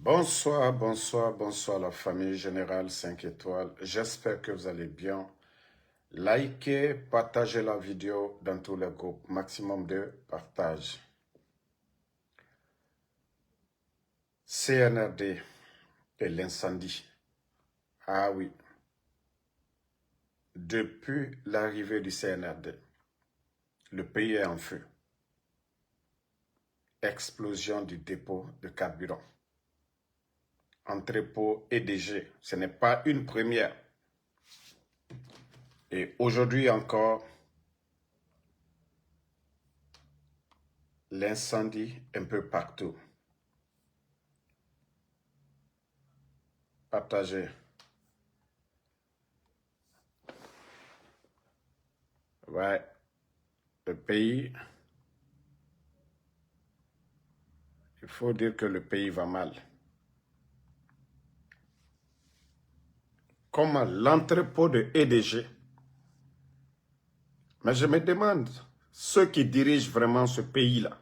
Bonsoir, bonsoir, bonsoir la famille Générale 5 étoiles. J'espère que vous allez bien. Likez, partagez la vidéo dans tous les groupes. Maximum de partage. CNRD et l'incendie. Ah oui. Depuis l'arrivée du CNRD, le pays est en feu. Explosion du dépôt de carburant. Entrepôt EDG, ce n'est pas une première. Et aujourd'hui encore, l'incendie un peu partout. Partagez. Ouais, le pays, il faut dire que le pays va mal. Comme l'entrepôt de EDG. Mais je me demande, ceux qui dirigent vraiment ce pays-là,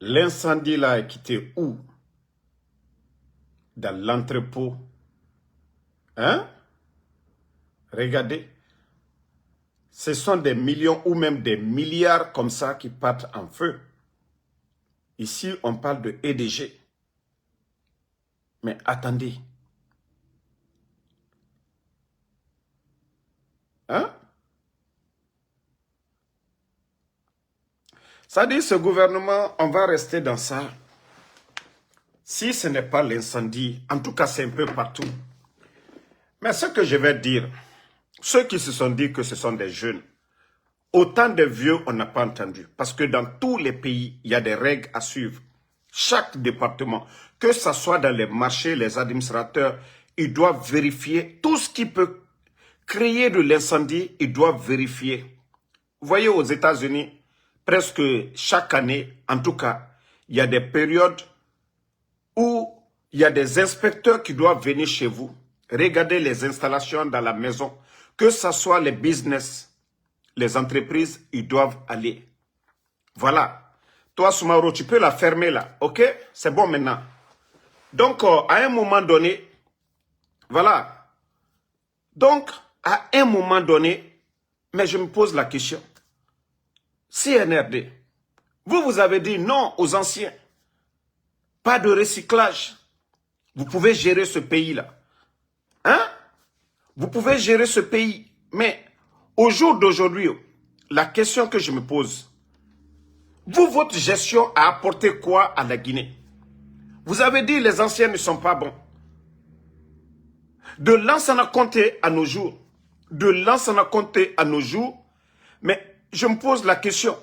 l'incendie là est quitté où? Dans l'entrepôt. Hein? Regardez. Ce sont des millions ou même des milliards comme ça qui partent en feu. Ici, on parle de EDG. Mais attendez. Hein? Ça dit, ce gouvernement, on va rester dans ça. Si ce n'est pas l'incendie, en tout cas, c'est un peu partout. Mais ce que je vais dire, ceux qui se sont dit que ce sont des jeunes, autant de vieux, on n'a pas entendu. Parce que dans tous les pays, il y a des règles à suivre. Chaque département, que ce soit dans les marchés, les administrateurs, ils doivent vérifier tout ce qui peut créer de l'incendie, ils doivent vérifier. Vous voyez, aux États-Unis, presque chaque année, en tout cas, il y a des périodes où il y a des inspecteurs qui doivent venir chez vous, regarder les installations dans la maison, que ce soit les business, les entreprises, ils doivent aller. Voilà. Toi, Soumaro, tu peux la fermer là, ok? C'est bon maintenant. Donc, à un moment donné, voilà. Donc, à un moment donné, mais je me pose la question. CNRD, vous avez dit non aux anciens. Pas de recyclage. Vous pouvez gérer ce pays-là. Hein? Vous pouvez gérer ce pays. Mais au jour d'aujourd'hui, la question que je me pose, vous, votre gestion a apporté quoi à la Guinée? Vous avez dit les anciens ne sont pas bons. De Lansana Conté à nos jours, de Lansana Conté à nos jours, mais je me pose la question.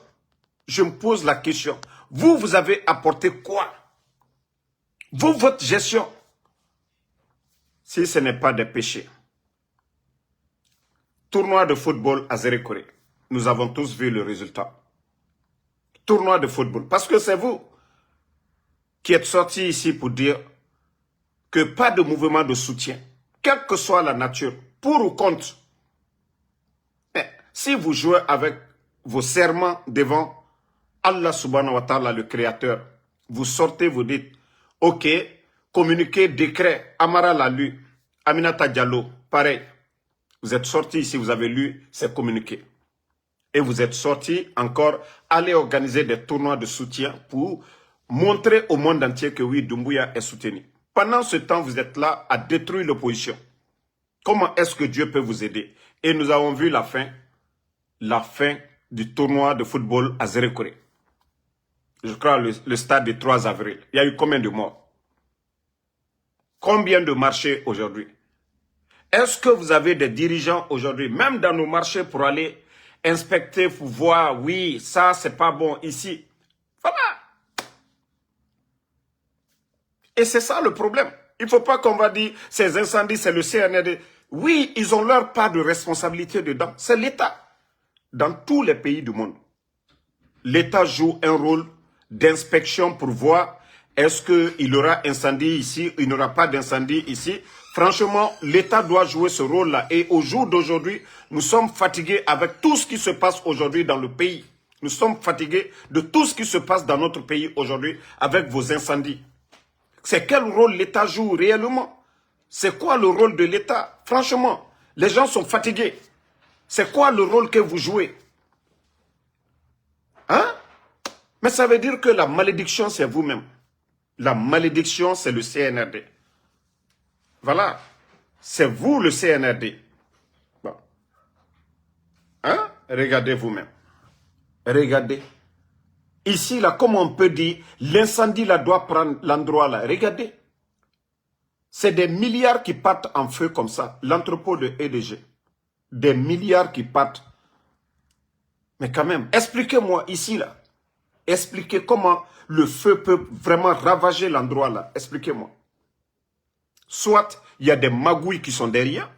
Je me pose la question. Vous, vous avez apporté quoi? Vous, votre gestion, si ce n'est pas des péchés. Tournoi de football à Zérékoré. Nous avons tous vu le résultat. Tournoi de football. Parce que c'est vous qui êtes sortis ici pour dire que pas de mouvement de soutien, quelle que soit la nature, pour ou contre. Mais si vous jouez avec vos serments devant Allah subhanahu wa ta'ala, le créateur, vous sortez, vous dites, ok, communiqué, décret, Amara l'a lu, Aminata Diallo, pareil. Vous êtes sortis ici, vous avez lu ces communiqués. Et vous êtes sortis encore, aller organiser des tournois de soutien pour montrer au monde entier que oui, Doumbouya est soutenu. Pendant ce temps, vous êtes là à détruire l'opposition. Comment est-ce que Dieu peut vous aider? Et nous avons vu la fin du tournoi de football à Zérékoré. Je crois le stade du 3 avril. Il y a eu combien de morts? Combien de marchés aujourd'hui? Est-ce que vous avez des dirigeants aujourd'hui, même dans nos marchés, pour aller inspecter, pour voir, oui, ça, c'est pas bon ici. Voilà. Et c'est ça le problème. Il ne faut pas qu'on va dire, ces incendies, c'est le CNRD. Oui, ils ont leur part de responsabilité dedans. C'est l'État. Dans tous les pays du monde, l'État joue un rôle d'inspection pour voir est-ce qu'il y aura incendie ici, il n'y aura pas d'incendie ici. Franchement, l'État doit jouer ce rôle-là. Et au jour d'aujourd'hui, nous sommes fatigués avec tout ce qui se passe aujourd'hui dans le pays. Nous sommes fatigués de tout ce qui se passe dans notre pays aujourd'hui avec vos incendies. C'est quel rôle l'État joue réellement? C'est quoi le rôle de l'État? Franchement, les gens sont fatigués. C'est quoi le rôle que vous jouez? Hein? Mais ça veut dire que la malédiction, c'est vous-même. La malédiction, c'est le CNRD. Voilà. C'est vous le CNRD. Bon. Hein? Regardez vous-même. Regardez. Ici, là, comme on peut dire, l'incendie, là, doit prendre l'endroit, là. Regardez. C'est des milliards qui partent en feu comme ça. L'entrepôt de EDG. Des milliards qui partent. Mais quand même, expliquez-moi ici, là. Expliquez comment le feu peut vraiment ravager l'endroit, là. Expliquez-moi. Soit, il y a des magouilles qui sont derrière.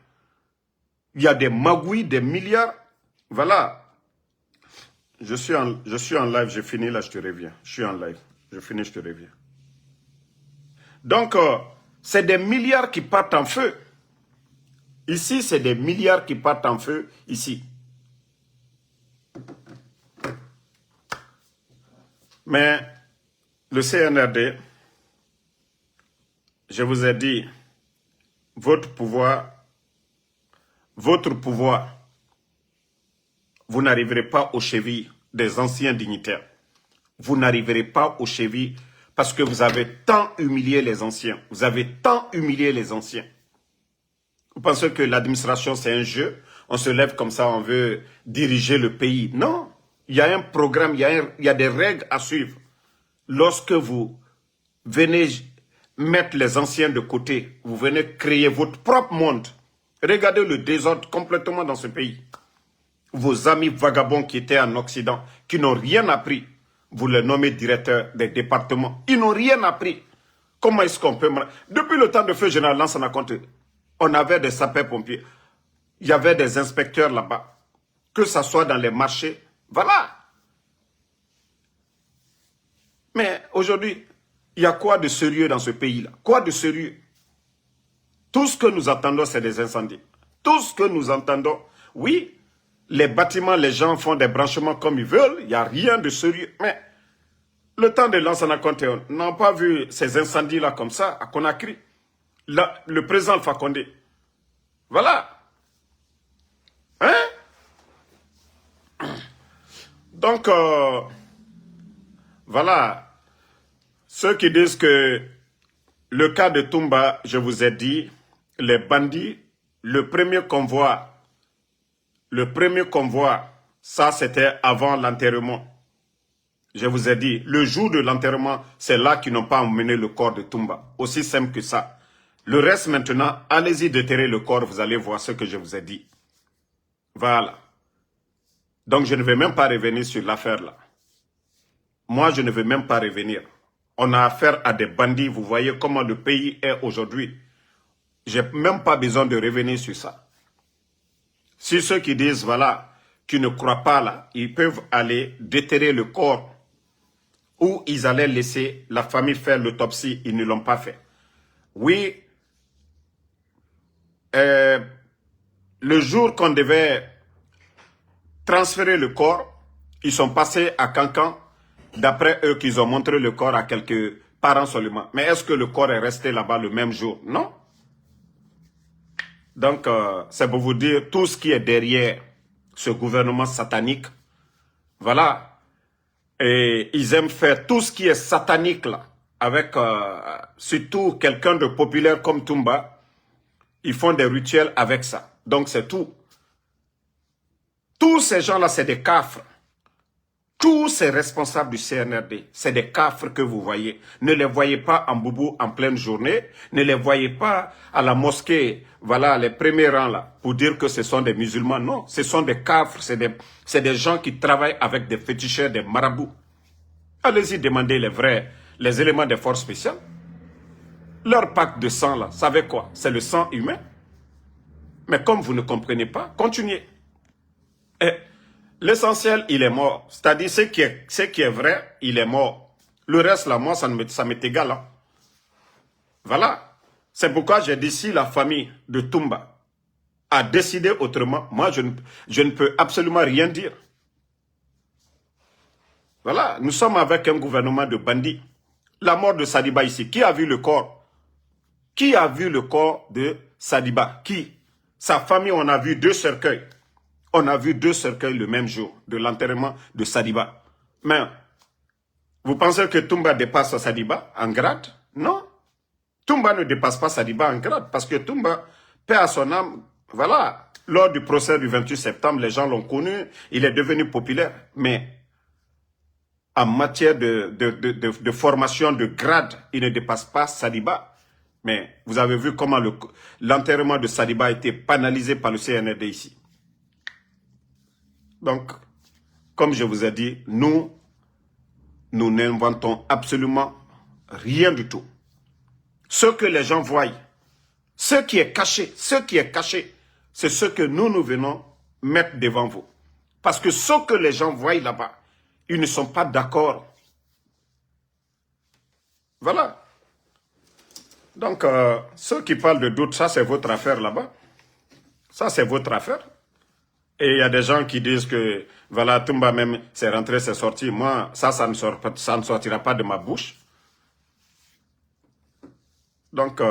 Il y a des magouilles, des milliards. Voilà. Je suis en live, j'ai fini, là, je te reviens. Je suis en live. Je finis, je te reviens. Donc, c'est des milliards qui partent en feu. Ici, c'est des milliards qui partent en feu, ici. Mais, le CNRD, je vous ai dit, votre pouvoir, vous n'arriverez pas aux chevilles des anciens dignitaires. Vous n'arriverez pas aux chevilles parce que vous avez tant humilié les anciens. Vous avez tant humilié les anciens. Vous pensez que l'administration, c'est un jeu? On se lève comme ça, on veut diriger le pays. Non. Il y a un programme, il y a des règles à suivre. Lorsque vous venez mettre les anciens de côté, vous venez créer votre propre monde. Regardez le désordre complètement dans ce pays. Vos amis vagabonds qui étaient en Occident, qui n'ont rien appris, vous les nommez directeurs des départements. Ils n'ont rien appris. Comment est-ce qu'on peut... Depuis le temps de feu général Lansana Conté, on avait des sapeurs-pompiers. Il y avait des inspecteurs là-bas. Que ce soit dans les marchés. Voilà. Mais aujourd'hui, il y a quoi de sérieux dans ce pays-là? Quoi de sérieux? Tout ce que nous entendons, c'est des incendies. Tout ce que nous entendons, oui, les bâtiments, les gens font des branchements comme ils veulent. Il n'y a rien de sérieux. Mais le temps de Lansana Conté, on n'a pas vu ces incendies-là comme ça à Conakry. Là, le président Alpha Condé. Voilà. Hein? Donc, voilà. Ceux qui disent que le cas de Toumba, je vous ai dit, les bandits, le premier convoi, ça c'était avant l'enterrement. Je vous ai dit, le jour de l'enterrement, c'est là qu'ils n'ont pas emmené le corps de Toumba. Aussi simple que ça. Le reste maintenant, allez-y déterrer le corps, vous allez voir ce que je vous ai dit. Voilà. Donc je ne vais même pas revenir sur l'affaire là. Moi, je ne vais même pas revenir. On a affaire à des bandits, vous voyez comment le pays est aujourd'hui. Je n'ai même pas besoin de revenir sur ça. Si ceux qui disent, voilà, qui ne croient pas là, ils peuvent aller déterrer le corps ou ils allaient laisser la famille faire l'autopsie, ils ne l'ont pas fait. Oui, le jour qu'on devait transférer le corps, ils sont passés à Cancan, d'après eux qu'ils ont montré le corps à quelques parents seulement. Mais est-ce que le corps est resté là-bas le même jour? Non. Donc, c'est pour vous dire tout ce qui est derrière ce gouvernement satanique. Voilà. Et ils aiment faire tout ce qui est satanique là, avec surtout quelqu'un de populaire comme Toumba. Ils font des rituels avec ça. Donc, c'est tout. Tous ces gens-là, c'est des cafres. Tous ces responsables du CNRD, c'est des cafres que vous voyez. Ne les voyez pas en boubou en pleine journée. Ne les voyez pas à la mosquée, voilà, les premiers rangs là, pour dire que ce sont des musulmans. Non, ce sont des cafres, c'est des gens qui travaillent avec des féticheurs, des marabouts. Allez-y demander les éléments des forces spéciales. Leur pacte de sang là, savez quoi? C'est le sang humain. Mais comme vous ne comprenez pas, continuez. Et l'essentiel, il est mort. C'est-à-dire, ce qui est vrai, il est mort. Le reste, là, moi, ça m'est égal. Hein. Voilà. C'est pourquoi j'ai dit, si la famille de Toumba a décidé autrement, moi, je ne peux absolument rien dire. Voilà. Nous sommes avec un gouvernement de bandits. la mort de Sadiba ici? Qui a vu le corps? Qui a vu le corps de Sadiba? Qui? Sa famille, on a vu 2 cercueils. On a vu 2 cercueils le même jour de l'enterrement de Sadiba. Mais vous pensez que Toumba dépasse Sadiba en grade? Non. Toumba ne dépasse pas Sadiba en grade parce que Toumba, paix à son âme, voilà, lors du procès du 28 septembre, les gens l'ont connu, il est devenu populaire. Mais en matière de formation de grade, il ne dépasse pas Sadiba. Mais vous avez vu comment l'enterrement de Sadiba a été banalisé par le CNRD ici. Donc, comme je vous ai dit, nous n'inventons absolument rien du tout. Ce que les gens voient, ce qui est caché, c'est ce que nous venons mettre devant vous. Parce que ce que les gens voient là-bas, ils ne sont pas d'accord. Voilà. Donc, ceux qui parlent de doute, ça c'est votre affaire là-bas. Ça c'est votre affaire. Et il y a des gens qui disent que, voilà, Toumba même, c'est rentré, c'est sorti. Moi, ça ne sortira pas de ma bouche. Donc,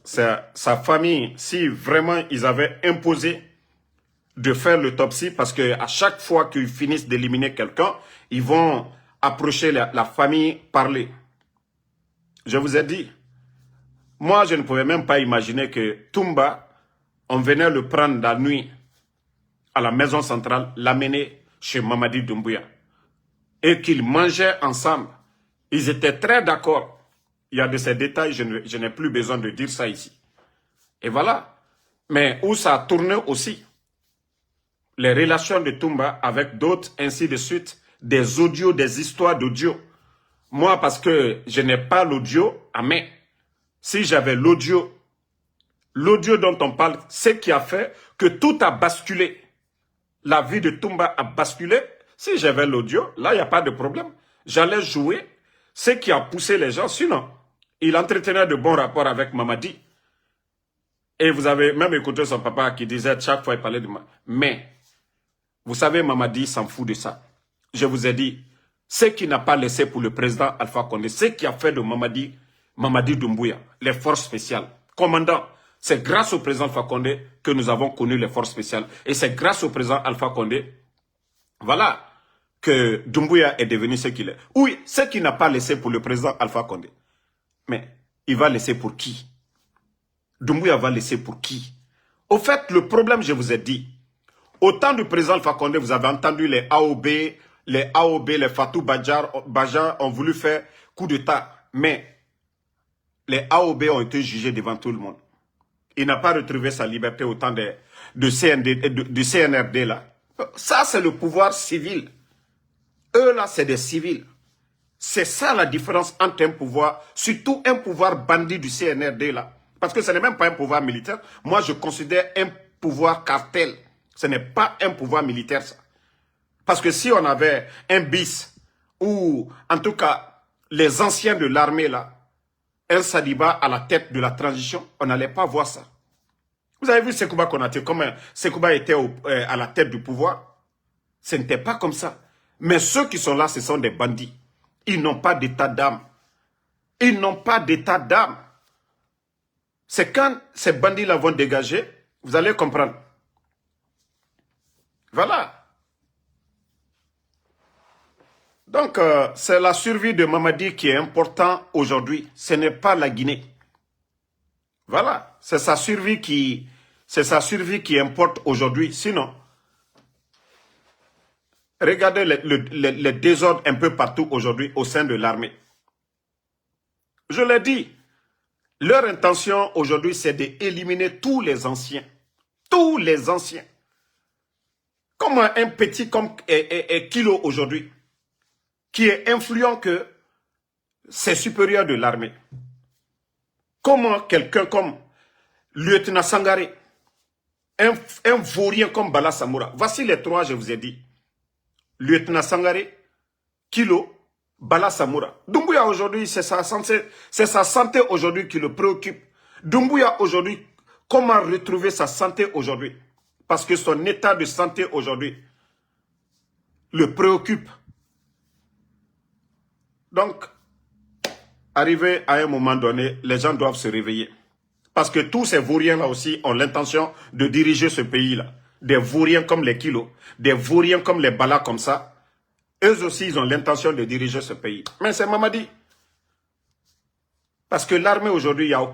sa famille, si vraiment ils avaient imposé de faire l'autopsie, parce qu'à chaque fois qu'ils finissent d'éliminer quelqu'un, ils vont approcher la famille, parler. Je vous ai dit, moi, je ne pouvais même pas imaginer que Toumba, on venait le prendre la nuit à la maison centrale, l'amener chez Mamadi Doumbouya. Et qu'ils mangeaient ensemble. Ils étaient très d'accord. Il y a de ces détails, je n'ai plus besoin de dire ça ici. Et voilà. Mais où ça a tourné aussi, les relations de Toumba avec d'autres, ainsi de suite, des audios, des histoires d'audio. Moi, parce que je n'ai pas l'audio à main. Si j'avais l'audio dont on parle, c'est qui a fait que tout a basculé. La vie de Toumba a basculé. Si j'avais l'audio, là, il n'y a pas de problème. J'allais jouer ce qui a poussé les gens. Sinon, il entretenait de bons rapports avec Mamadi. Et vous avez même écouté son papa qui disait chaque fois il parlait de moi. Mais, vous savez, Mamadi s'en fout de ça. Je vous ai dit, ce qui n'a pas laissé pour le président Alpha Condé, ce qui a fait de Mamadi Doumbouya, les forces spéciales, commandant, c'est grâce au président Alpha Condé que nous avons connu les forces spéciales. Et c'est grâce au président Alpha Condé, voilà, que Doumbouya est devenu ce qu'il est. Oui, ce qui n'a pas laissé pour le président Alpha Condé. Mais il va laisser pour qui? Doumbouya va laisser pour qui? Au fait, le problème, je vous ai dit, au temps du président Alpha Condé, vous avez entendu les AOB, les Fatou Bajar ont voulu faire coup d'État. Mais les AOB ont été jugés devant tout le monde. Il n'a pas retrouvé sa liberté au temps du CNRD là. Ça, c'est le pouvoir civil. Eux là, c'est des civils. C'est ça la différence entre un pouvoir, surtout un pouvoir bandit du CNRD là. Parce que ce n'est même pas un pouvoir militaire. Moi, je considère un pouvoir cartel. Ce n'est pas un pouvoir militaire ça. Parce que si on avait un bis, ou en tout cas les anciens de l'armée là, un Sadiba à la tête de la transition, on n'allait pas voir ça. Vous avez vu Sekouba Konaté, comment Sekouba était à la tête du pouvoir? Ce n'était pas comme ça. Mais ceux qui sont là, ce sont des bandits. Ils n'ont pas d'état d'âme. Ils n'ont pas d'état d'âme. C'est quand ces bandits-là vont dégager, vous allez comprendre. Voilà. Donc, c'est la survie de Mamadi qui est importante aujourd'hui. Ce n'est pas la Guinée. Voilà. C'est sa survie qui importe aujourd'hui. Sinon, regardez les désordres un peu partout aujourd'hui au sein de l'armée. Je l'ai dit, leur intention aujourd'hui, c'est d'éliminer tous les anciens. Tous les anciens. Comment un petit comme Kilo aujourd'hui, qui est influent que ses supérieurs de l'armée. Comment quelqu'un comme Lieutenant Sangaré, un vaurien comme Bala Samoura, voici les trois, je vous ai dit. Lieutenant Sangaré, Kilo, Bala Samoura. Doumbouya aujourd'hui, c'est sa santé aujourd'hui qui le préoccupe. Doumbouya aujourd'hui, comment retrouver sa santé aujourd'hui? Parce que son état de santé aujourd'hui le préoccupe. Donc, arrivé à un moment donné, les gens doivent se réveiller. Parce que tous ces vauriens-là aussi ont l'intention de diriger ce pays-là. Des vauriens comme les Kilos, des vauriens comme les Bala comme ça. Eux aussi, ils ont l'intention de diriger ce pays. Mais c'est Mamadi. Parce que l'armée aujourd'hui, il n'y a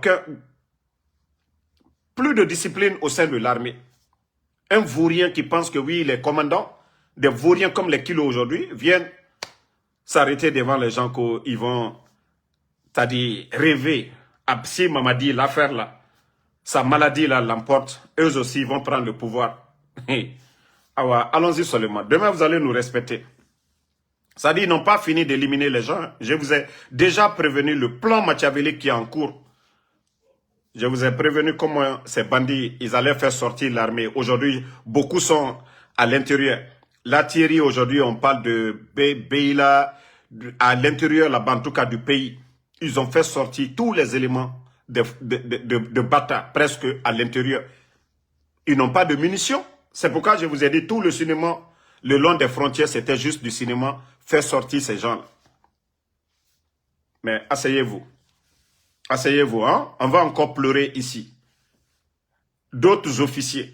plus de discipline au sein de l'armée. Un vaurien qui pense que oui, les commandants, des vauriens comme les Kilos aujourd'hui, viennent s'arrêter devant les gens qu'ils vont, c'est-à-dire rêver. Si Mamadi, l'affaire là, sa maladie là l'emporte, eux aussi vont prendre le pouvoir. Allons-y seulement. Demain, vous allez nous respecter. Ça dit, ils n'ont pas fini d'éliminer les gens. Je vous ai déjà prévenu le plan machiavélique qui est en cours. Je vous ai prévenu comment ces bandits, ils allaient faire sortir l'armée. Aujourd'hui, beaucoup sont à l'intérieur. La Thierry, aujourd'hui, on parle de Beila, à l'intérieur, là-bas, en tout cas, du pays. Ils ont fait sortir tous les éléments de Bata, presque à l'intérieur. Ils n'ont pas de munitions. C'est pourquoi je vous ai dit, tout le cinéma, le long des frontières, c'était juste du cinéma. Faire sortir ces gens-là. Mais asseyez-vous. Asseyez-vous, hein? On va encore pleurer ici. D'autres officiers.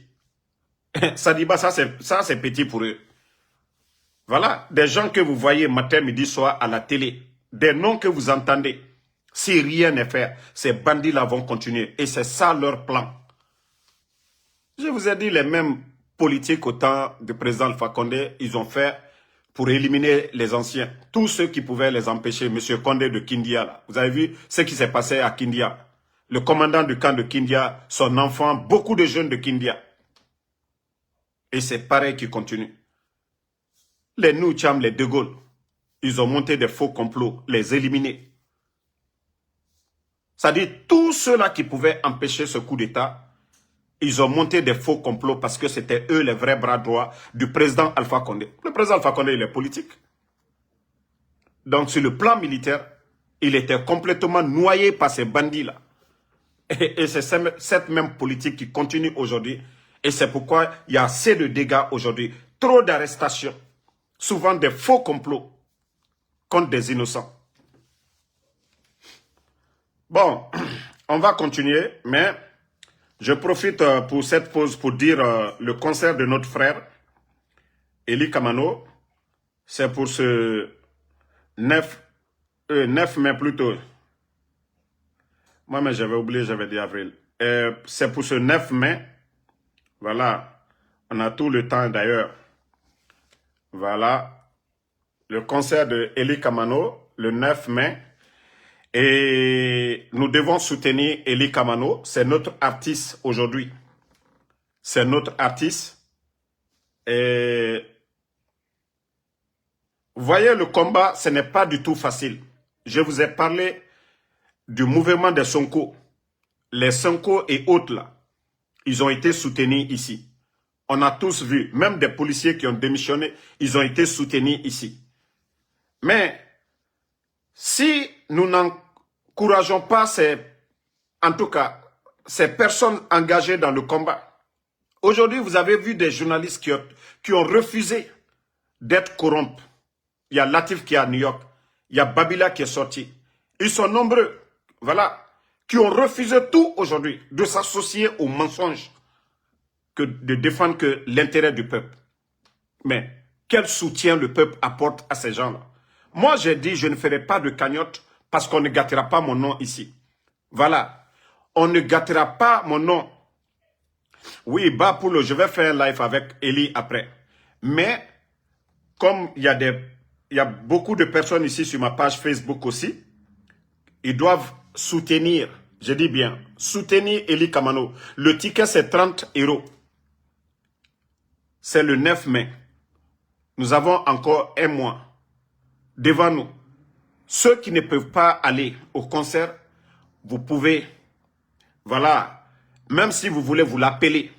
Sadiba, ça c'est petit pour eux. Voilà, des gens que vous voyez matin, midi, soir à la télé. Des noms que vous entendez. Si rien n'est fait, ces bandits-là vont continuer. Et c'est ça leur plan. Je vous ai dit, les mêmes politiques au temps du président Alpha Condé, ils ont fait pour éliminer les anciens. Tous ceux qui pouvaient les empêcher. M. Condé de Kindia, là. Vous avez vu ce qui s'est passé à Kindia. Le commandant du camp de Kindia, son enfant, beaucoup de jeunes de Kindia. Et c'est pareil qui continue. Les Noucham, les De Gaulle, ils ont monté des faux complots, les éliminer. C'est-à-dire, tous ceux-là qui pouvaient empêcher ce coup d'État, ils ont monté des faux complots parce que c'était eux les vrais bras droits du président Alpha Condé. Le président Alpha Condé, il est politique. Donc, sur le plan militaire, il était complètement noyé par ces bandits-là. Et c'est cette même politique qui continue aujourd'hui. Et c'est pourquoi il y a assez de dégâts aujourd'hui. Trop d'arrestations. Souvent des faux complots contre des innocents. Bon, on va continuer, mais je profite pour cette pause pour dire le concert de notre frère, Eli Kamano. C'est pour ce 9 mai plutôt. Moi, mais j'avais oublié, j'avais dit avril. C'est pour ce 9 mai. Voilà. On a tout le temps d'ailleurs. Voilà. Le concert de Eli Kamano, le 9 mai. Et nous devons soutenir Eli Kamano. C'est notre artiste aujourd'hui. C'est notre artiste. Et vous voyez, le combat, ce n'est pas du tout facile. Je vous ai parlé du mouvement des Sonko. Les Sonko et autres là, ils ont été soutenus ici. On a tous vu, même des policiers qui ont démissionné, ils ont été soutenus ici. Mais si nous n'encourageons pas en tout cas, ces personnes engagées dans le combat, aujourd'hui vous avez vu des journalistes qui ont refusé d'être corrompus. Il y a Latif qui est à New York, il y a Babila qui est sorti. Ils sont nombreux, voilà, qui ont refusé tout aujourd'hui de s'associer aux mensonges, que de défendre que l'intérêt du peuple. Mais quel soutien le peuple apporte à ces gens-là? Moi, j'ai dit, je ne ferai pas de cagnotte parce qu'on ne gâtera pas mon nom ici. Voilà. On ne gâtera pas mon nom. Oui, Bapoulo, je vais faire un live avec Eli après. Mais, comme il y a beaucoup de personnes ici sur ma page Facebook aussi, ils doivent soutenir, je dis bien, soutenir Eli Kamano. Le ticket, c'est 30 €. C'est le 9 mai. Nous avons encore un mois devant nous. Ceux qui ne peuvent pas aller au concert, vous pouvez, voilà, même si vous voulez vous l'appeler.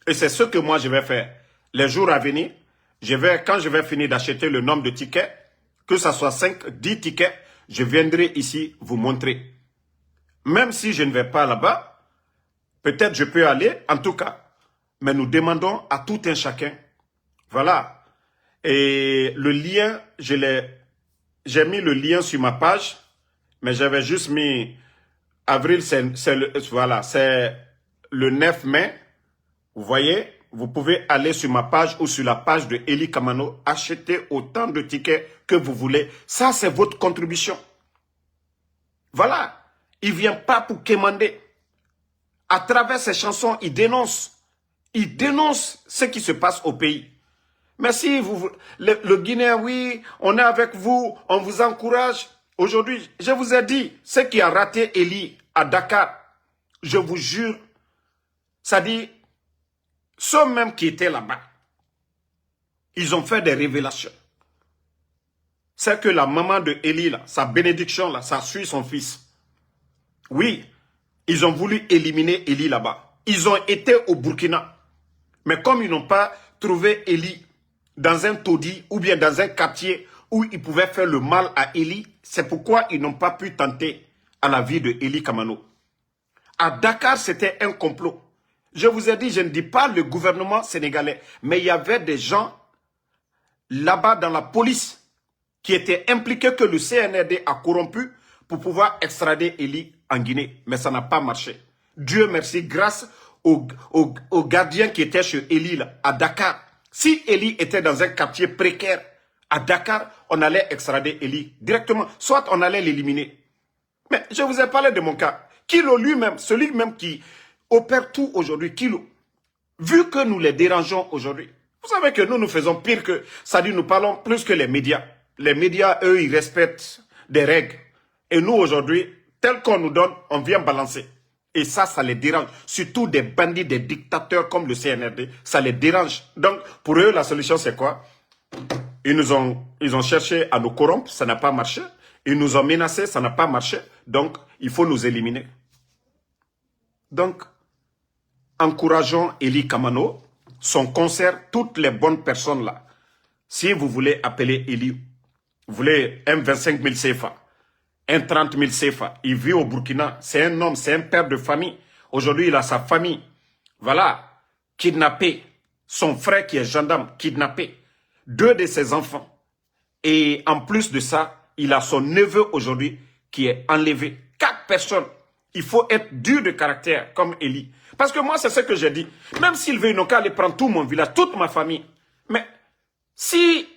Et c'est ce que moi je vais faire. Les jours à venir, quand je vais finir d'acheter le nombre de tickets, que ce soit 5, 10 tickets, je viendrai ici vous montrer. Même si je ne vais pas là-bas, peut-être je peux aller, en tout cas. Mais nous demandons à tout un chacun. Voilà. Et le lien, j'ai mis le lien sur ma page, Mais j'avais juste mis avril, voilà, c'est le 9 mai. Vous voyez, vous pouvez aller sur ma page ou sur la page de Eli Kamano, acheter autant de tickets que vous voulez. Ça, c'est votre contribution. Voilà. Il ne vient pas pour quémander. À travers ses chansons, il dénonce. Il dénonce ce qui se passe au pays. Mais si le Guinéen, oui, on est avec vous, on vous encourage. Aujourd'hui, je vous ai dit, ce qui a raté Eli à Dakar, je vous jure, ça dit, ceux même qui étaient là-bas, ils ont fait des révélations. C'est que la maman de Eli, là, sa bénédiction, là, ça suit son fils. Oui, ils ont voulu éliminer Eli là-bas. Ils ont été au Burkina. Mais comme ils n'ont pas trouvé Eli dans un taudis ou bien dans un quartier où ils pouvaient faire le mal à Eli, c'est pourquoi ils n'ont pas pu tenter à la vie de Eli Kamano. À Dakar, c'était un complot. Je vous ai dit, je ne dis pas le gouvernement sénégalais, mais il y avait des gens là-bas dans la police qui étaient impliqués que le CNRD a corrompu pour pouvoir extrader Eli en Guinée. Mais ça n'a pas marché. Dieu merci, grâce aux gardiens qui étaient chez Eli là, à Dakar. Si Eli était dans un quartier précaire à Dakar, on allait extrader Eli directement. Soit on allait l'éliminer. Mais je vous ai parlé de mon cas. Kilo lui-même, celui même qui opère tout aujourd'hui, Kilo, vu que nous les dérangeons aujourd'hui, vous savez que nous faisons pire que, ça dit nous parlons plus que les médias. Les médias, eux, ils respectent des règles. Et nous, aujourd'hui, tel qu'on nous donne, on vient balancer. Et ça les dérange. Surtout des bandits, des dictateurs comme le CNRD, ça les dérange. Donc, pour eux, la solution, c'est quoi? Ils ont cherché à nous corrompre, ça n'a pas marché. Ils nous ont menacés, ça n'a pas marché. Donc, il faut nous éliminer. Donc, encourageons Eli Kamano, son concert, toutes les bonnes personnes là. Si vous voulez appeler Eli, vous voulez un 25 000 CFA, un 30 000 CFA, il vit au Burkina, c'est un homme, c'est un père de famille. Aujourd'hui, il a sa famille, voilà, kidnappé. Son frère qui est gendarme, kidnappé. 2 de ses enfants. Et en plus de ça, il a son neveu aujourd'hui qui est enlevé. 4 personnes. Il faut être dur de caractère comme Eli. Parce que moi, c'est ce que j'ai dit. Même s'il veut, ils n'ont qu'à aller prendre tout mon village, toute ma famille. Mais si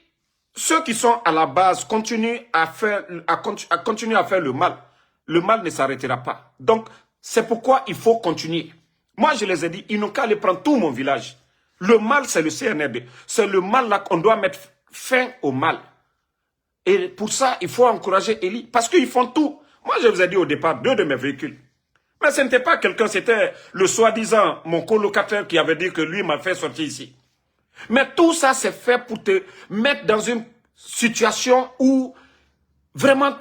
ceux qui sont à la base continuent à faire le mal ne s'arrêtera pas. Donc, c'est pourquoi il faut continuer. Moi, je les ai dit, ils n'ont qu'à aller prendre tout mon village. Le mal, c'est le CNRD. C'est le mal là qu'on doit mettre fin au mal. Et pour ça, il faut encourager Eli. Parce qu'ils font tout. Moi, je vous ai dit au départ, 2 de mes véhicules. Mais ce n'était pas quelqu'un, c'était le soi-disant, mon colocataire qui avait dit que lui m'a fait sortir ici. Mais tout ça, c'est fait pour te mettre dans une situation où vraiment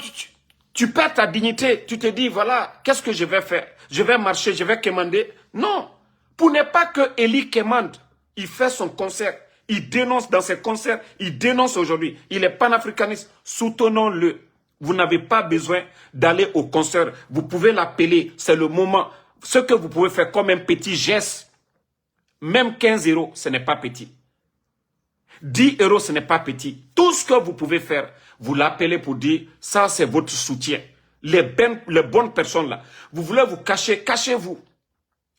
tu perds ta dignité. Tu te dis, voilà, qu'est-ce que je vais faire? Je vais marcher, je vais quémander. Non, pour ne pas que Eli quémande, il fait son concert. Il dénonce dans ses concerts, il dénonce aujourd'hui. Il est panafricaniste, soutenons-le. Vous n'avez pas besoin d'aller au concert. Vous pouvez l'appeler, c'est le moment. Ce que vous pouvez faire comme un petit geste, même 15 €, ce n'est pas petit. 10 €, ce n'est pas petit. Tout ce que vous pouvez faire, vous l'appelez pour dire, ça c'est votre soutien. Les bonnes personnes là, vous voulez vous cacher, cachez-vous.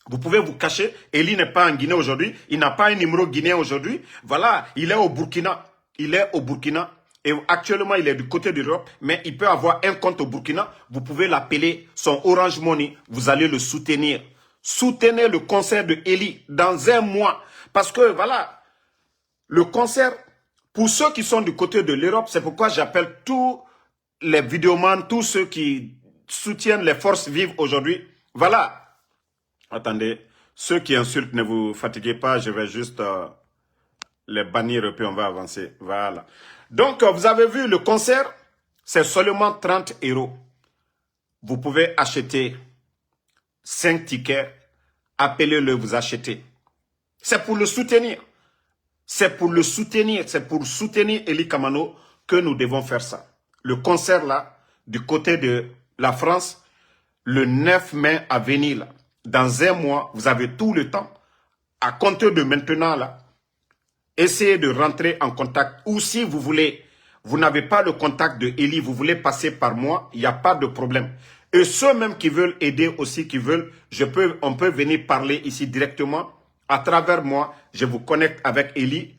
Vous pouvez vous cacher. Eli n'est pas en Guinée aujourd'hui. Il n'a pas un numéro guinéen aujourd'hui. Voilà, il est au Burkina. Il est au Burkina. Et actuellement, il est du côté de l'Europe. Mais il peut avoir un compte au Burkina. Vous pouvez l'appeler son Orange Money. Vous allez le soutenir. Soutenez le concert de Eli dans un mois. Parce que, voilà, le concert, pour ceux qui sont du côté de l'Europe, c'est pourquoi j'appelle tous les vidéomans, tous ceux qui soutiennent les forces vives aujourd'hui. Voilà. Attendez, ceux qui insultent, ne vous fatiguez pas, je vais juste les bannir et puis on va avancer. Voilà. Donc, vous avez vu, le concert, c'est seulement 30 €. Vous pouvez acheter 5 tickets, appelez-le, vous achetez. C'est pour le soutenir. C'est pour le soutenir, c'est pour soutenir Eli Kamano que nous devons faire ça. Le concert là, du côté de la France, le 9 mai à venir là. Dans un mois, vous avez tout le temps, à compter de maintenant, là, essayez de rentrer en contact. Ou si vous voulez vous n'avez pas le contact de Eli, vous voulez passer par moi, il n'y a pas de problème. Et ceux même qui veulent aider aussi, qui veulent, on peut venir parler ici directement. À travers moi, je vous connecte avec Eli.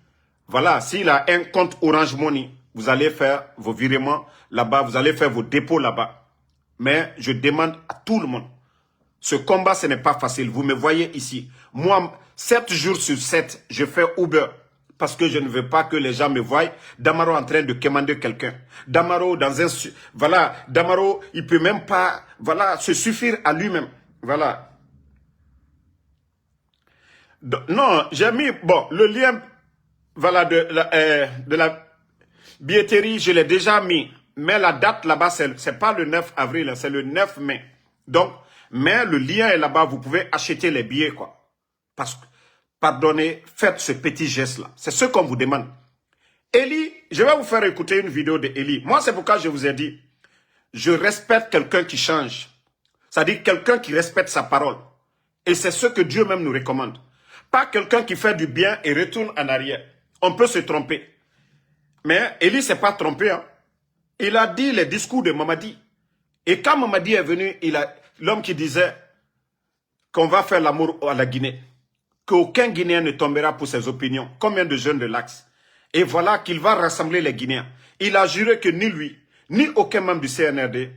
Voilà, s'il a un compte Orange Money, vous allez faire vos virements là-bas, vous allez faire vos dépôts là-bas. Mais je demande à tout le monde, ce combat, ce n'est pas facile. Vous me voyez ici. Moi, 7 jours sur 7, je fais Uber. Parce que je ne veux pas que les gens me voient. Damaro en train de commander quelqu'un. Damaro dans un... Voilà, Damaro, il ne peut même pas... Voilà, se suffire à lui-même. Voilà. Non, j'ai mis... Bon, le lien... Voilà, de la billetterie, je l'ai déjà mis. Mais la date là-bas, ce n'est pas le 9 avril, c'est le 9 mai. Donc, mais le lien est là-bas, vous pouvez acheter les billets, quoi. Parce que, pardonnez, faites ce petit geste-là. C'est ce qu'on vous demande. Eli, je vais vous faire écouter une vidéo de Eli. Moi, c'est pourquoi je vous ai dit, je respecte quelqu'un qui change. C'est-à-dire quelqu'un qui respecte sa parole. Et c'est ce que Dieu même nous recommande. Pas quelqu'un qui fait du bien et retourne en arrière. On peut se tromper. Mais Eli ne s'est pas trompé. Hein. Il a dit les discours de Mamadi. Et quand Mamadi est venu, l'homme qui disait qu'on va faire l'amour à la Guinée, qu'aucun Guinéen ne tombera pour ses opinions. Combien de jeunes de l'Axe? Et voilà qu'il va rassembler les Guinéens. Il a juré que ni lui, ni aucun membre du CNRD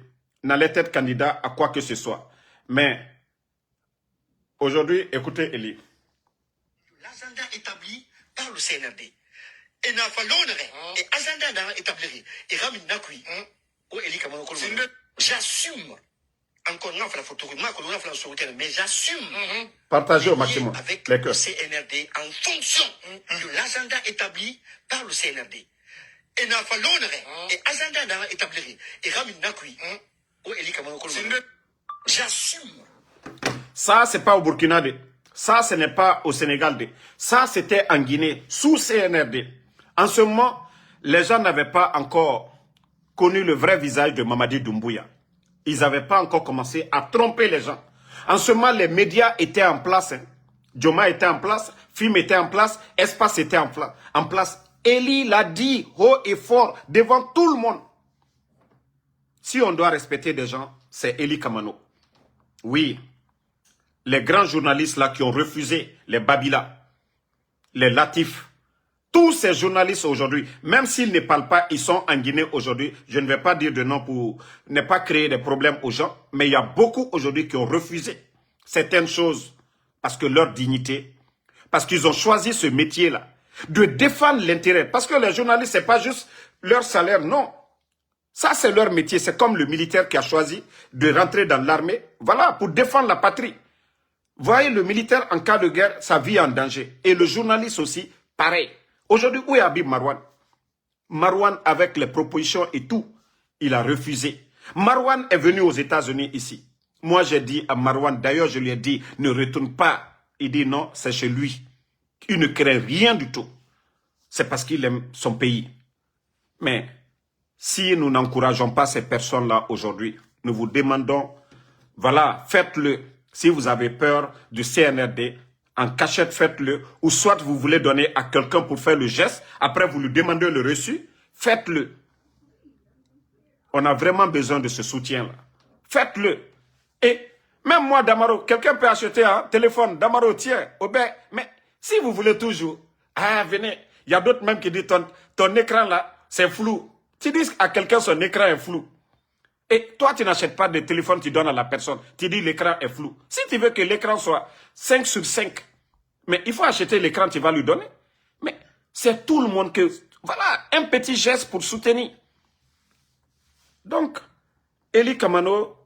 n'allait être candidat à quoi que ce soit. Mais aujourd'hui, écoutez Eli. L'agenda établi par le CNRD. Et n'a pas l'honneur. Et agenda dans établi. Et Ramin Nakui. J'assume. Encore une fois, la photo, mais j'assume. Partagez au maximum. Avec le CNRD en fonction de l'agenda établi par le CNRD. Et n'a pas l'honneur. Et agenda dans établi. Et Ramin Nakui. J'assume. Ça, c'est pas au Burkina. Ça, ce n'est pas au Sénégal. Ça, c'était en Guinée, sous CNRD. En ce moment, les gens n'avaient pas encore connu le vrai visage de Mamadi Doumbouya. Ils n'avaient pas encore commencé à tromper les gens. En ce moment, les médias étaient en place. Hein. Joma était en place, Film était en place, Espace était en place. Eli l'a dit haut et fort devant tout le monde. Si on doit respecter des gens, c'est Eli Kamano. Oui. Les grands journalistes là qui ont refusé, les Babila, les Latif, tous ces journalistes aujourd'hui, même s'ils ne parlent pas, ils sont en Guinée aujourd'hui. Je ne vais pas dire de nom pour ne pas créer des problèmes aux gens, mais il y a beaucoup aujourd'hui qui ont refusé certaines choses parce que leur dignité, parce qu'ils ont choisi ce métier-là, de défendre l'intérêt. Parce que les journalistes, ce n'est pas juste leur salaire, non. Ça, c'est leur métier. C'est comme le militaire qui a choisi de rentrer dans l'armée, voilà, pour défendre la patrie. Voyez, le militaire, en cas de guerre, sa vie est en danger. Et le journaliste aussi, pareil. Aujourd'hui, où est Habib Marwan? Marwan, avec les propositions et tout, il a refusé. Marwan est venu aux États-Unis ici. Moi, j'ai dit à Marwan, d'ailleurs, je lui ai dit, ne retourne pas. Il dit non, c'est chez lui. Il ne crée rien du tout. C'est parce qu'il aime son pays. Mais si nous n'encourageons pas ces personnes-là aujourd'hui, nous vous demandons, voilà, faites-le. Si vous avez peur du CNRD, en cachette, faites-le. Ou soit vous voulez donner à quelqu'un pour faire le geste, après vous lui demandez le reçu, faites-le. On a vraiment besoin de ce soutien-là. Faites-le. Et même moi, Damaro, quelqu'un peut acheter un téléphone. Damaro, tiens, mais si vous voulez toujours, venez. Il y a d'autres même qui disent, ton écran là, c'est flou. Tu dis à quelqu'un son écran est flou. Et toi, tu n'achètes pas de téléphone, tu donnes à la personne. Tu dis l'écran est flou. Si tu veux que l'écran soit 5 sur 5, mais il faut acheter l'écran, tu vas lui donner. Mais c'est tout le monde que... Voilà, un petit geste pour soutenir. Donc, Eli Kamano,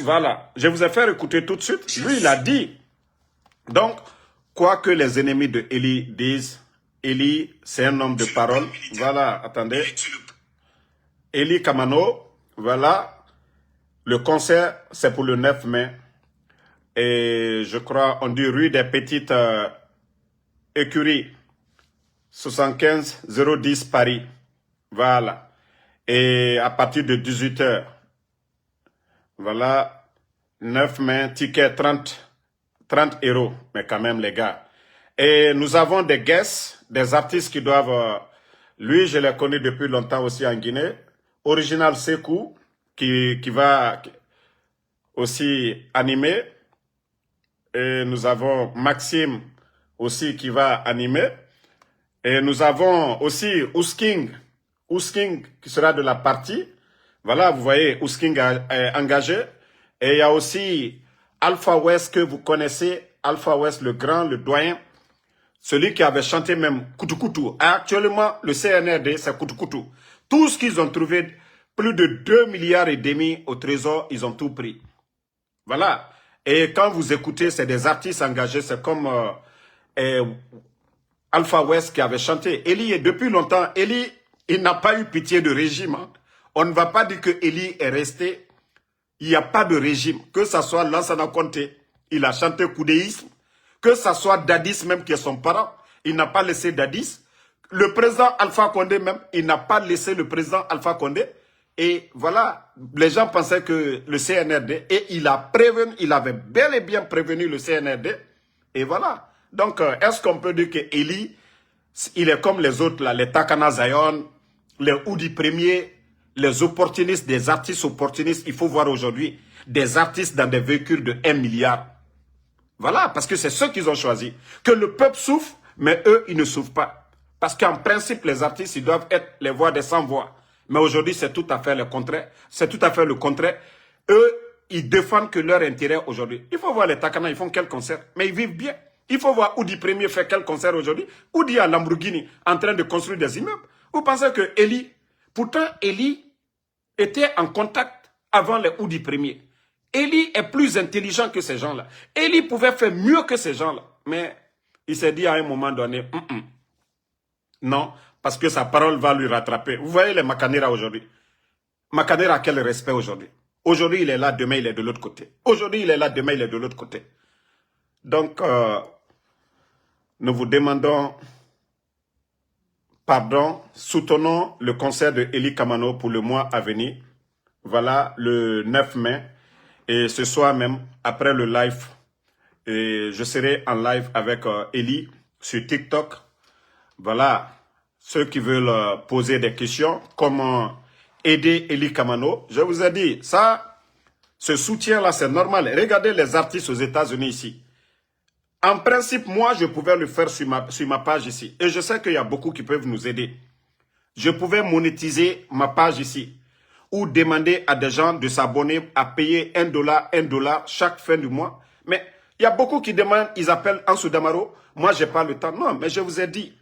voilà, je vous ai fait écouter tout de suite. Lui, il a dit. Donc, quoi que les ennemis de Eli disent, Eli, c'est un homme de parole. Voilà, attendez. Eli Kamano, voilà, le concert, c'est pour le 9 mai. Et je crois, on dit rue des Petites Écuries, 75 010 Paris. Voilà. Et à partir de 18 h. Voilà, 9 mai, ticket 30 €. Mais quand même, les gars. Et nous avons des guests, des artistes qui doivent Lui, je l'ai connu depuis longtemps aussi en Guinée. Original Sekou, qui va aussi animer. Et nous avons Maxime aussi qui va animer. Et nous avons aussi Ousking qui sera de la partie. Voilà, vous voyez, Ousking est engagé. Et il y a aussi Alpha West que vous connaissez, Alpha West le grand, le doyen, celui qui avait chanté même Koutoukoutou. Actuellement, le CNRD, c'est Koutoukoutou. Tout ce qu'ils ont trouvé, plus de 2,5 milliards au trésor, ils ont tout pris. Voilà. Et quand vous écoutez, c'est des artistes engagés, c'est comme Alpha West qui avait chanté. Eli, et depuis longtemps, Eli, il n'a pas eu pitié de régime. Hein. On ne va pas dire que Eli est resté. Il n'y a pas de régime. Que ce soit Lansana Conté, il a chanté Koudéisme. Que ce soit Dadis même qui est son parent, il n'a pas laissé Dadis. Le président Alpha Condé même, il n'a pas laissé le président Alpha Condé. Et voilà, les gens pensaient que le CNRD, et il a prévenu, il avait bel et bien prévenu le CNRD. Et voilà. Donc, est-ce qu'on peut dire que Eli, il est comme les autres, là, les Takana Zion, les Oudi Premier, les opportunistes, des artistes opportunistes. Il faut voir aujourd'hui des artistes dans des véhicules de 1 milliard. Voilà, parce que c'est ceux qu'ils ont choisi. Que le peuple souffre, mais eux, ils ne souffrent pas. Parce qu'en principe, les artistes, ils doivent être les voix des sans-voix. Mais aujourd'hui, c'est tout à fait le contraire. C'est tout à fait le contraire. Eux, ils défendent que leur intérêt aujourd'hui. Il faut voir les Takana, ils font quel concert. Mais ils vivent bien. Il faut voir Oudi Premier fait quel concert aujourd'hui. Oudi à Lamborghini, en train de construire des immeubles. Vous pensez que Eli, pourtant Eli était en contact avant les Oudi Premier. Eli est plus intelligent que ces gens-là. Eli pouvait faire mieux que ces gens-là. Mais il s'est dit à un moment donné, non, parce que sa parole va lui rattraper. Vous voyez les Makanera aujourd'hui. Makanera a quel respect aujourd'hui? Aujourd'hui, il est là, demain, il est de l'autre côté. Aujourd'hui, il est là, demain, il est de l'autre côté. Donc, nous vous demandons pardon, soutenons le concert de Eli Kamano pour le mois à venir. Voilà, le 9 mai. Et ce soir même, après le live, et je serai en live avec Eli sur TikTok. Voilà, ceux qui veulent poser des questions, comment aider Eli Kamano. Je vous ai dit, ça, ce soutien-là, c'est normal. Regardez les artistes aux États-Unis ici. En principe, moi, je pouvais le faire sur ma page ici. Et je sais qu'il y a beaucoup qui peuvent nous aider. Je pouvais monétiser ma page ici. Ou demander à des gens de s'abonner à payer $1 chaque fin du mois. Mais il y a beaucoup qui demandent, ils appellent Ansou Damaro. Moi, je n'ai pas le temps. Non, mais je vous ai dit,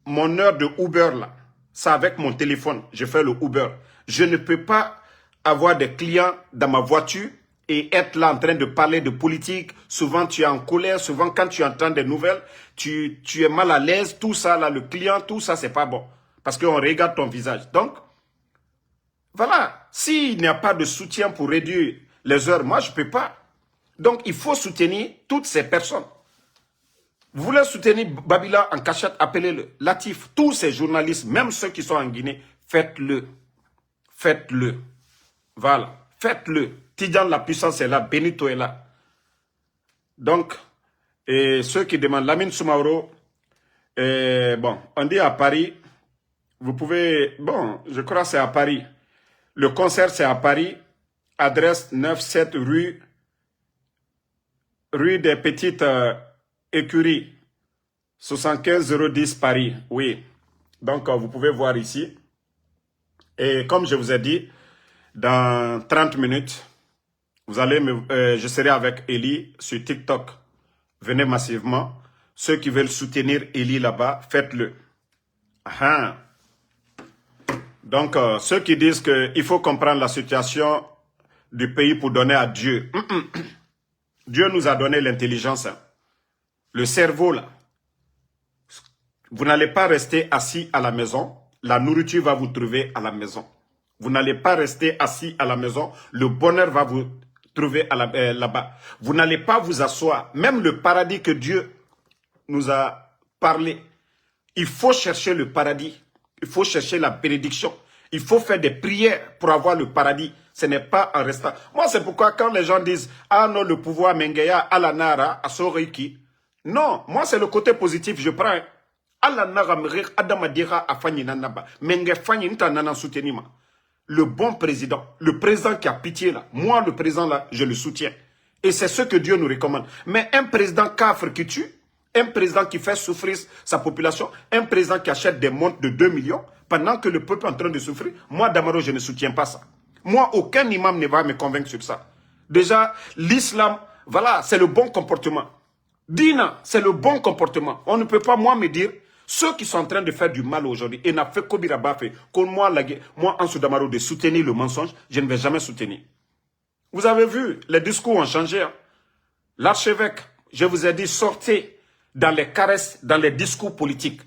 mon heure de Uber, là, c'est avec mon téléphone. Je fais le Uber. Je ne peux pas avoir des clients dans ma voiture et être là en train de parler de politique. Souvent, tu es en colère. Souvent, quand tu entends des nouvelles, tu es mal à l'aise. Tout ça, là, le client, tout ça, c'est pas bon. Parce qu'on regarde ton visage. Donc, voilà, s'il n'y a pas de soutien pour réduire les heures, moi je ne peux pas. Donc il faut soutenir toutes ces personnes. Vous voulez soutenir Babila en cachette, appelez-le. Latif, tous ces journalistes, même ceux qui sont en Guinée, faites-le. Faites-le. Voilà, faites-le. Tidjan, la puissance est là, Benito est là. Donc, et ceux qui demandent, Lamine Soumaoro, bon, on dit à Paris, vous pouvez, bon, je crois que c'est à Paris. Le concert, c'est à Paris, adresse 9-7 rue des Petites Écuries, 75 010 Paris, oui. Donc, vous pouvez voir ici. Et comme je vous ai dit, dans 30 minutes, vous allez je serai avec Eli sur TikTok. Venez massivement. Ceux qui veulent soutenir Eli là-bas, faites-le. Ah. Donc, ceux qui disent qu'il faut comprendre la situation du pays pour donner à Dieu. Dieu nous a donné l'intelligence, hein. Le cerveau, là. Vous n'allez pas rester assis à la maison. La nourriture va vous trouver à la maison. Vous n'allez pas rester assis à la maison. Le bonheur va vous trouver là-bas. Vous n'allez pas vous asseoir. Même le paradis que Dieu nous a parlé. Il faut chercher le paradis. Il faut chercher la bénédiction. Il faut faire des prières pour avoir le paradis. Ce n'est pas en restant. Moi, c'est pourquoi quand les gens disent « Ah non, le pouvoir Mengeya, Alanara, Asoriki », non, moi, c'est le côté positif, je prends. Ala nagamrir adamadira afani nanaba. Menge fani nta nana soutenima. Le bon président, le président qui a pitié là, moi le président là, je le soutiens. Et c'est ce que Dieu nous recommande. Mais un président cafre qui tue, un président qui fait souffrir sa population, un président qui achète des montres de 2 millions, pendant que le peuple est en train de souffrir, moi Damaro, je ne soutiens pas ça. Moi, aucun imam ne va me convaincre sur ça. Déjà, l'islam, voilà, c'est le bon comportement. Dina, c'est le bon comportement. On ne peut pas, moi, me dire, ceux qui sont en train de faire du mal aujourd'hui, et n'a fait qu'Obiraba fait, comme moi, Ansou Damaro, de soutenir le mensonge, je ne vais jamais soutenir. Vous avez vu, les discours ont changé. Hein? L'archevêque, je vous ai dit, sortez dans les caresses, dans les discours politiques.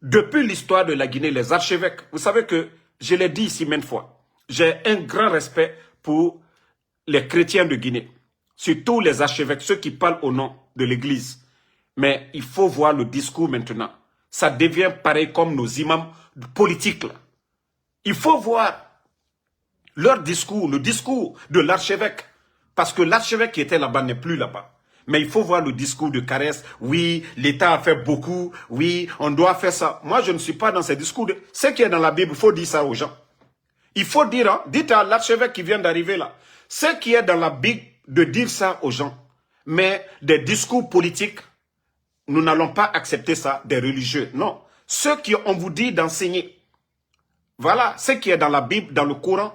Depuis l'histoire de la Guinée, les archevêques, vous savez que, je l'ai dit ici maintes fois, j'ai un grand respect pour les chrétiens de Guinée. Surtout les archevêques, ceux qui parlent au nom de l'église. Mais il faut voir le discours maintenant. Ça devient pareil comme nos imams politiques. Là. Il faut voir leur discours, le discours de l'archevêque. Parce que l'archevêque qui était là-bas n'est plus là-bas. Mais il faut voir le discours de caresse. Oui, l'État a fait beaucoup. Oui, on doit faire ça. Moi, je ne suis pas dans ces discours. Ce qui est dans la Bible, il faut dire ça aux gens. Il faut dire, hein, dites à l'archevêque qui vient d'arriver là. Ce qui est dans la Bible, de dire ça aux gens. Mais des discours politiques, nous n'allons pas accepter ça des religieux. Non. Ceux qui on vous dit d'enseigner. Voilà ce qui est dans la Bible, dans le Coran,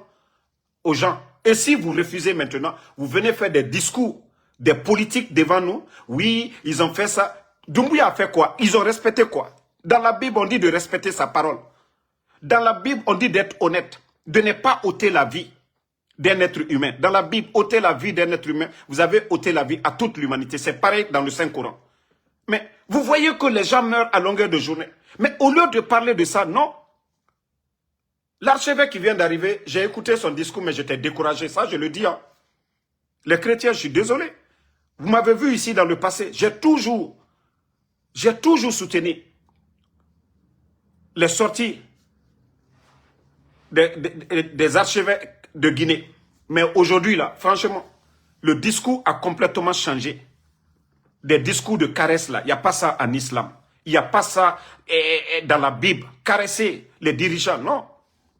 aux gens. Et si vous refusez maintenant, vous venez faire des discours, des politiques devant nous. Oui, ils ont fait ça. Doumbouya a fait quoi? Ils ont respecté quoi? Dans la Bible, on dit de respecter sa parole. Dans la Bible, on dit d'être honnête, de ne pas ôter la vie d'un être humain. Dans la Bible, ôter la vie d'un être humain, vous avez ôté la vie à toute l'humanité. C'est pareil dans le Saint-Coran. Mais vous voyez que les gens meurent à longueur de journée. Mais au lieu de parler de ça, non. L'archevêque qui vient d'arriver, j'ai écouté son discours, mais j'étais découragé. Ça, je le dis. Hein. Les chrétiens, je suis désolé. Vous m'avez vu ici dans le passé. J'ai toujours soutenu les sorties des archevêques de Guinée. Mais aujourd'hui, là, franchement, le discours a complètement changé. Des discours de caresse, là, il n'y a pas ça en islam. Il n'y a pas ça dans la Bible. Caresser les dirigeants, non.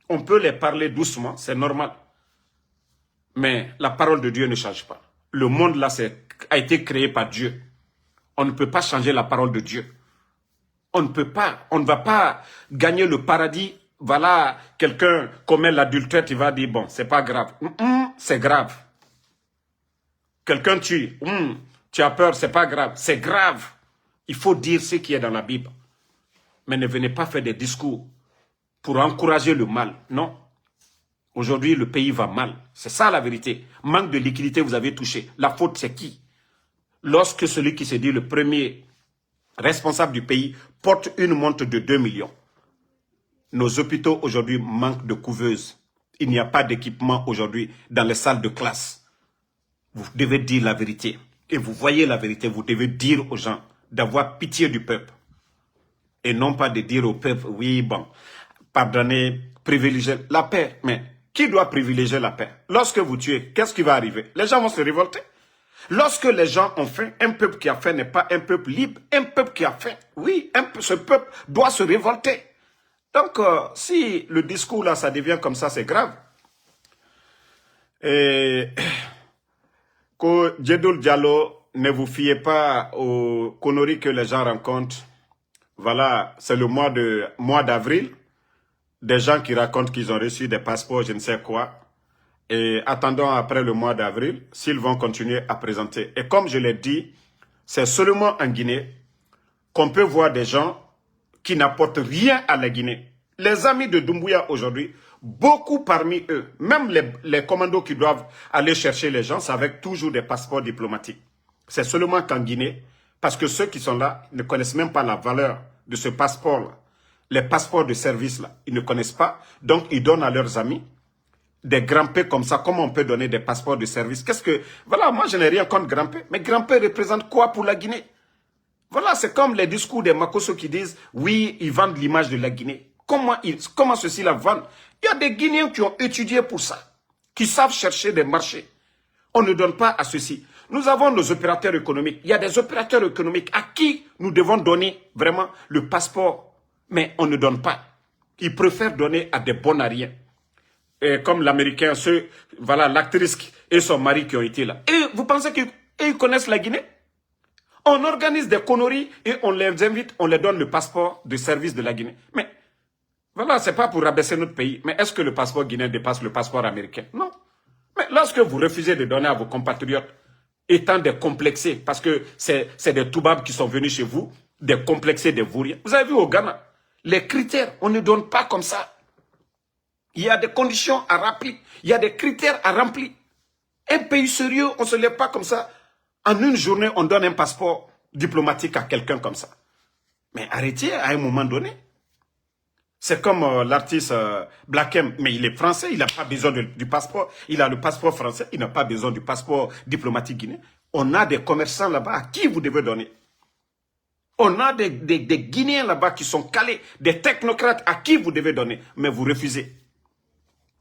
On peut les parler doucement, c'est normal. Mais la parole de Dieu ne change pas. Le monde, là, a été créé par Dieu. On ne peut pas changer la parole de Dieu. On ne peut pas, on ne va pas gagner le paradis. Voilà, quelqu'un commet l'adultère, tu vas dire, bon, c'est pas grave. C'est grave. Quelqu'un tue, tu as peur, c'est pas grave. C'est grave. Il faut dire ce qui est dans la Bible. Mais ne venez pas faire des discours pour encourager le mal. Non. Aujourd'hui, le pays va mal. C'est ça la vérité. Manque de liquidité, vous avez touché. La faute, c'est qui? Lorsque celui qui se dit le premier responsable du pays porte une montre de 2 millions. Nos hôpitaux aujourd'hui manquent de couveuses. Il n'y a pas d'équipement aujourd'hui dans les salles de classe. Vous devez dire la vérité. Et vous voyez la vérité, vous devez dire aux gens d'avoir pitié du peuple. Et non pas de dire au peuple, oui, bon, pardonnez, privilégiez la paix. Mais qui doit privilégier la paix? Lorsque vous tuez, qu'est-ce qui va arriver? Les gens vont se révolter. Lorsque les gens ont faim, un peuple qui a faim n'est pas un peuple libre. Un peuple qui a faim, oui, ce peuple doit se révolter. Donc, si le discours là, ça devient comme ça, c'est grave. Et que Djedoul Diallo, ne vous fiez pas aux conneries que les gens rencontrent. Voilà, c'est le mois d'avril. Des gens qui racontent qu'ils ont reçu des passeports, je ne sais quoi. Et attendons après le mois d'avril, s'ils vont continuer à présenter. Et comme je l'ai dit, c'est seulement en Guinée qu'on peut voir des gens qui n'apportent rien à la Guinée. Les amis de Doumbouya aujourd'hui, beaucoup parmi eux, même les commandos qui doivent aller chercher les gens, c'est avec toujours des passeports diplomatiques. C'est seulement qu'en Guinée, parce que ceux qui sont là ne connaissent même pas la valeur de ce passeport-là. Les passeports de service, là, ils ne connaissent pas. Donc, ils donnent à leurs amis des grands-pères comme ça. Comment on peut donner des passeports de service? Qu'est-ce que... Voilà, moi, je n'ai rien contre grand-père. Mais grand-père représente quoi pour la Guinée? Voilà, c'est comme les discours des Makosso qui disent, oui, ils vendent l'image de la Guinée. Comment ceux-ci la vendent? Il y a des Guinéens qui ont étudié pour ça, qui savent chercher des marchés. On ne donne pas à ceci. Nous avons nos opérateurs économiques. Il y a des opérateurs économiques à qui nous devons donner vraiment le passeport. Mais on ne donne pas. Ils préfèrent donner à des bonariens. Et comme l'Américain, voilà, l'actrice et son mari qui ont été là. Et vous pensez qu'ils connaissent la Guinée? On organise des conneries et on les invite, on les donne le passeport de service de la Guinée. Mais voilà, c'est pas pour rabaisser notre pays. Mais est-ce que le passeport guinéen dépasse le passeport américain? Non. Mais lorsque vous refusez de donner à vos compatriotes, étant des complexés, parce que c'est des toubabs qui sont venus chez vous, des complexés, des vauriens. Vous avez vu au Ghana, les critères, on ne donne pas comme ça. Il y a des conditions à remplir, il y a des critères à remplir. Un pays sérieux, on ne se lève pas comme ça. En une journée, on donne un passeport diplomatique à quelqu'un comme ça. Mais arrêtez à un moment donné. C'est comme l'artiste Black M, mais il est français, il n'a pas besoin du passeport. Il a le passeport français, il n'a pas besoin du passeport diplomatique guinéen. On a des commerçants là-bas à qui vous devez donner. On a des Guinéens là-bas qui sont calés, des technocrates à qui vous devez donner, mais vous refusez.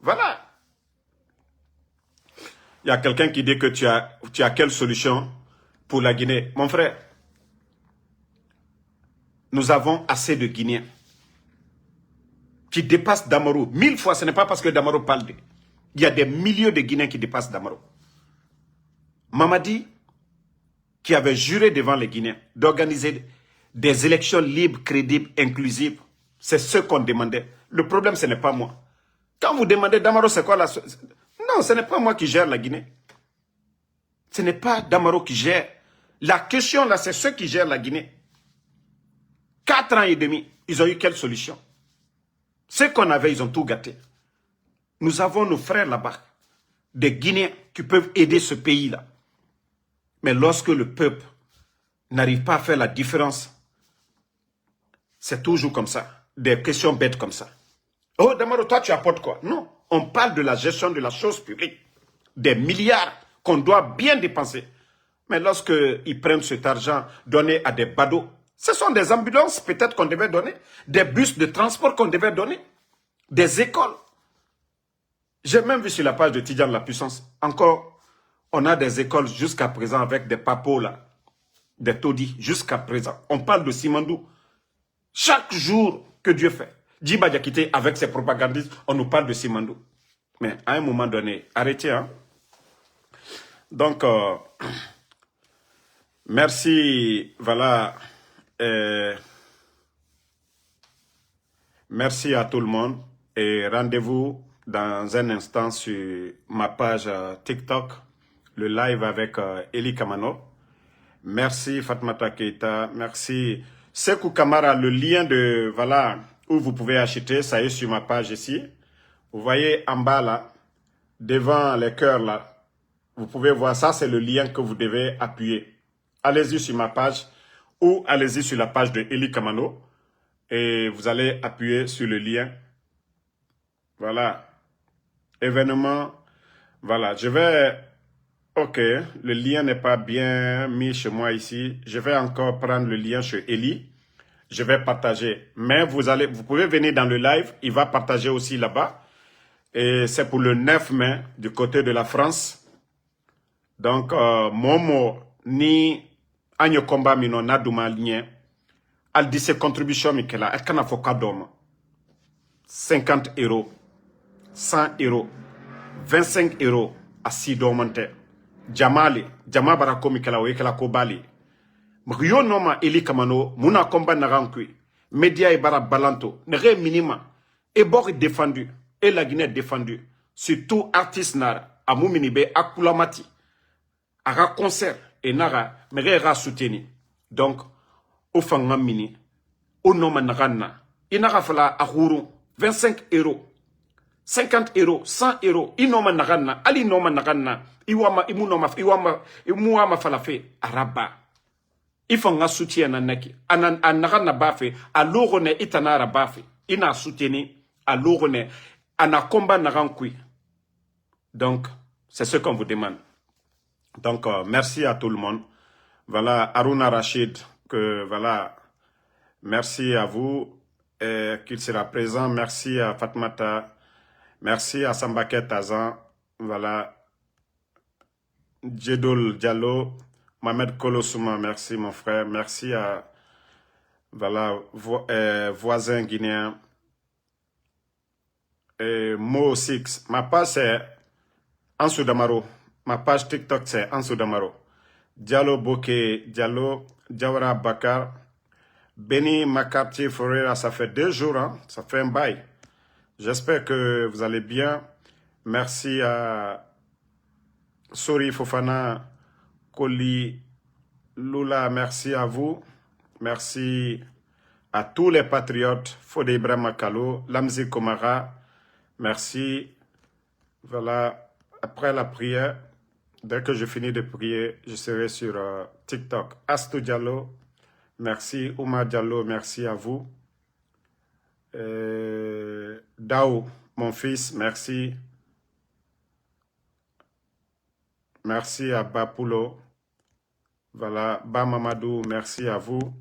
Voilà. Il y a quelqu'un qui dit que tu as quelle solution pour la Guinée? Mon frère, nous avons assez de Guinéens qui dépassent Damaro 1000 fois. Ce n'est pas parce que Damaro parle de... Il y a des milliers de Guinéens qui dépassent Damaro. Mamadi, qui avait juré devant les Guinéens d'organiser des élections libres, crédibles, inclusives, c'est ce qu'on demandait. Le problème, ce n'est pas moi. Quand vous demandez Damaro, c'est quoi la... Non, ce n'est pas moi qui gère la Guinée. Ce n'est pas Damaro qui gère. La question là, c'est ceux qui gèrent la Guinée. 4 ans et demi, ils ont eu quelle solution? Ce qu'on avait, ils ont tout gâté. Nous avons nos frères là-bas, des Guinéens qui peuvent aider ce pays-là. Mais lorsque le peuple n'arrive pas à faire la différence, c'est toujours comme ça. Des questions bêtes comme ça. Oh, Damaro, toi, tu apportes quoi? Non, on parle de la gestion de la chose publique. Des milliards qu'on doit bien dépenser. Mais lorsqu'ils prennent cet argent donné à des badauds, ce sont des ambulances peut-être qu'on devait donner, des bus de transport qu'on devait donner, des écoles. J'ai même vu sur la page de Tidjane La Puissance, encore, on a des écoles jusqu'à présent avec des papos là, des taudis, jusqu'à présent. On parle de Simandou. Chaque jour que Dieu fait, Djiba Diakité avec ses propagandistes, on nous parle de Simandou. Mais à un moment donné, arrêtez, hein. Donc, merci, voilà. Merci à tout le monde et rendez-vous dans un instant sur ma page TikTok, le live avec Eli Kamano. Merci Fatmata Keita, merci Sekou Kamara, le lien de, voilà, où vous pouvez acheter, ça est sur ma page ici. Vous voyez en bas là, devant les cœurs là, vous pouvez voir ça, c'est le lien que vous devez appuyer. Allez-y sur ma page ou allez-y sur la page de Eli Kamano et vous allez appuyer sur le lien. Voilà. Événement. Voilà. Je vais... Ok. Le lien n'est pas bien mis chez moi ici. Je vais encore prendre le lien chez Eli. Je vais partager. Mais vous pouvez venir dans le live. Il va partager aussi là-bas. Et c'est pour le 9 mai du côté de la France. Donc, Momo ni Agno Komba Mino Nadouma Lien. Al dit ses contributions, Mikela. Elle can avoir 50 €, 100 €, 25 € à 6 domante. Jamali, Jamabarako Mikela, Wekela Kobali. Mrio Noma Eli Kamano, Muna Komba Narankui. Média et Bara Balanto, Nere Minima. Et Bor est défendu. Et la Guinée est défendue. Surtout artiste Nara, à Mouminibe, à Koulamati. À concert, et Nara, Mere soutenu. Donc, au fangam mini, au nom managana, inara fala ahuru, 25 €, 50 €, 100 €, inoma nagana, ali noma nagana, iwama imunoma, imuama falafe, araba. Ifanga soutien nanaki, anagana bafe, alorone itanara bafe, ina soutenu, alorone, anakomba nagankui. Donc, c'est ce qu'on vous demande. Donc, merci à tout le monde. Voilà, Aruna Rachid, que voilà, merci à vous, qu'il sera présent. Merci à Fatmata, merci à Sambaket Azan, voilà. Djedol Diallo, Mohamed Kolosouma, merci mon frère. Merci à voilà, voisin guinéen. Mo Six, ma page c'est Ansou Damaro. Ma page TikTok c'est Ansou Damaro. Diallo Boké, Diallo, Diawara Bakar, Benny Makarti Forera, ça fait 2 jours, hein? Ça fait un bail. J'espère que vous allez bien. Merci à Sori Fofana, Koli, Lula, merci à vous. Merci à tous les patriotes, Fode Ibrahim Makalo, Lamzi Komara, merci. Voilà, après la prière, dès que je finis de prier, je serai sur TikTok. Astou Diallo, merci. Oumar Diallo, merci à vous. Dao, mon fils, merci. Merci à Bapulo. Voilà, Ba Mamadou, merci à vous.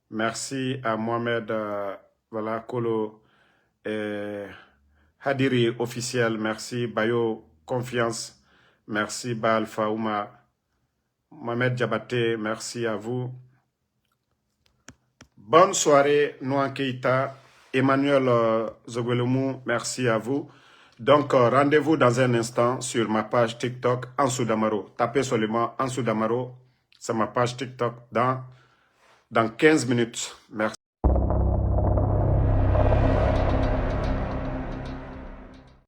Merci à Mohamed, voilà, Kolo, Hadiri officiel, merci. Bayo, confiance, merci. Ba Alpha Ouma, Mohamed Diabaté, merci à vous. Bonne soirée, Nouan Keita, Emmanuel Zogwelumou, merci à vous. Donc, rendez-vous dans un instant sur ma page TikTok, Ansou Damaro. Tapez seulement Ansou Damaro, c'est ma page TikTok dans 15 minutes. Merci.